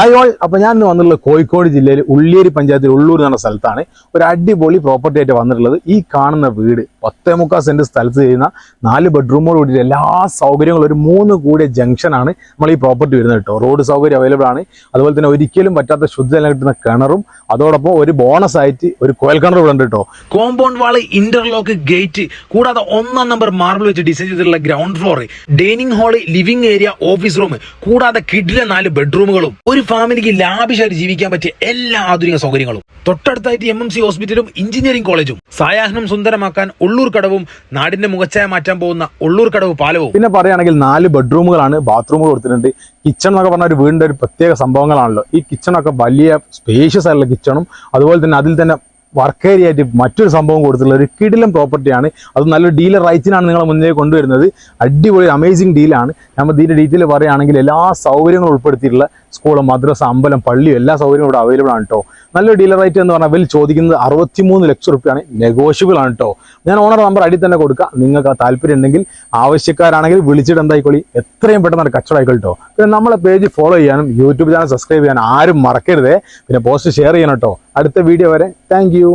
Hi all. അപ്പോൾ ഞാൻ ഇന്ന് വന്നിട്ടുള്ളത് കോഴിക്കോട് ജില്ലയിൽ ഉള്ളിയേരി പഞ്ചായത്തിൽ ഉള്ളൂർ എന്ന് പറഞ്ഞ സ്ഥലത്താണ്. ഒരു അടിപൊളി പ്രോപ്പർട്ടി ആയിട്ട് വന്നിട്ടുള്ളത്. ഈ കാണുന്ന വീട് 10.25 സെന്റ് സ്ഥലത്ത് ചെയ്യുന്ന 4 ബെഡ്റൂമോട് കൂടിയിട്ട് എല്ലാ സൗകര്യങ്ങളും ഒരു 3 കൂടിയ ജംഗ്ഷനാണ് നമ്മൾ ഈ പ്രോപ്പർട്ടി വരുന്നത് കേട്ടോ. റോഡ് സൗകര്യം അവൈലബിൾ ആണ്. അതുപോലെ തന്നെ ഒരിക്കലും പറ്റാത്ത ശുദ്ധജലം കിട്ടുന്ന കിണറും അതോടൊപ്പം ഒരു ബോണസ് ആയിട്ട് ഒരു കുഴൽ കിണർ ഇവിടെ ഉണ്ട് കേട്ടോ. കോമ്പൗണ്ട് വാള്, ഇന്റർലോക്ക് ഗേറ്റ്, കൂടാതെ 1 നമ്പർ മാർബിൾ വെച്ച് ഡിസൈൻ ചെയ്തിട്ടുള്ള ground floor, dining hall, living area, office room, കൂടാതെ കിഡിലെ 4 ബെഡ്റൂമുകളും, ഒരു ഫാമിലിക്ക് ലാവിഷായിട്ട് ജീവിക്കാൻ പറ്റിയ എല്ലാ ആധുനിക സൗകര്യങ്ങളും. തൊട്ടടുത്തായിട്ട് MMC ഹോസ്പിറ്റലും എഞ്ചിനീയറിംഗ് കോളേജും. സായാഹ്നം സുന്ദരമാക്കാൻ ഉള്ളൂർ കടവും, നാടിന്റെ മുഖച്ഛായ മാറ്റാൻ പോകുന്ന ഉള്ളൂർ കടവ് പാലവും. പിന്നെ പറയുകയാണെങ്കിൽ 4 ബെഡ്റൂമുകളാണ്, ബാത്റൂമുകൾ കൊടുത്തിട്ടുണ്ട്. കിച്ചൺ എന്നൊക്കെ പറഞ്ഞ ഒരു വീടിന്റെ ഒരു പ്രത്യേക സംഭവങ്ങളാണല്ലോ. ഈ കിച്ചണൊക്കെ വലിയ സ്പേഷ്യസ് ആയിട്ടുള്ള കിച്ചണും അതുപോലെ തന്നെ അതിൽ തന്നെ വർക്ക് ഏരിയ ആയിട്ട് മറ്റൊരു സംഭവം കൊടുത്തിട്ടുള്ള ഒരു കിടിലം പ്രോപ്പർട്ടിയാണ്. അത് നല്ലൊരു ഡീലർ റൈറ്റിനാണ് നിങ്ങളെ മുന്നേ കൊണ്ടുവരുന്നത്. അടിപൊളി അമേസിംഗ് ഡീലാണ്. നമ്മൾ ഇതിൻ്റെ ഡീറ്റെയിൽ പറയുകയാണെങ്കിൽ എല്ലാ സൗകര്യങ്ങളും ഉൾപ്പെടുത്തിയിട്ടുള്ള സ്കൂള്, മദ്രസ, അമ്പലം, പള്ളിയും എല്ലാ സൗകര്യവും ഇവിടെ അവൈലബിൾ ആണ് കേട്ടോ. നല്ലൊരു ഡീലർ റൈറ്റ് എന്ന് പറഞ്ഞാൽ ചോദിക്കുന്നത് 63 ലക്ഷം റുപ്യാണ്. നെഗോഷ്യബിൾ ആണ് കേട്ടോ. ഞാൻ ഓണർ നമ്പർ അടി തന്നെ കൊടുക്കാം. നിങ്ങൾക്ക് ആ താല്പര്യം ഉണ്ടെങ്കിൽ, ആവശ്യക്കാരാണെങ്കിൽ വിളിച്ചിട്ട് എന്തായിക്കോളി, എത്രയും പെട്ടെന്ന് ഒരു കച്ചവടം ആയിക്കോളി കേട്ടോ. പിന്നെ നമ്മളെ പേജ് ഫോളോ ചെയ്യാനും യൂട്യൂബ് ചാനൽ സബ്സ്ക്രൈബ് ചെയ്യാനും ആരും മറക്കരുതേ. പിന്നെ പോസ്റ്റ് ഷെയർ ചെയ്യണം കേട്ടോ. അടുത്ത വീഡിയോ വരെ താങ്ക് യു.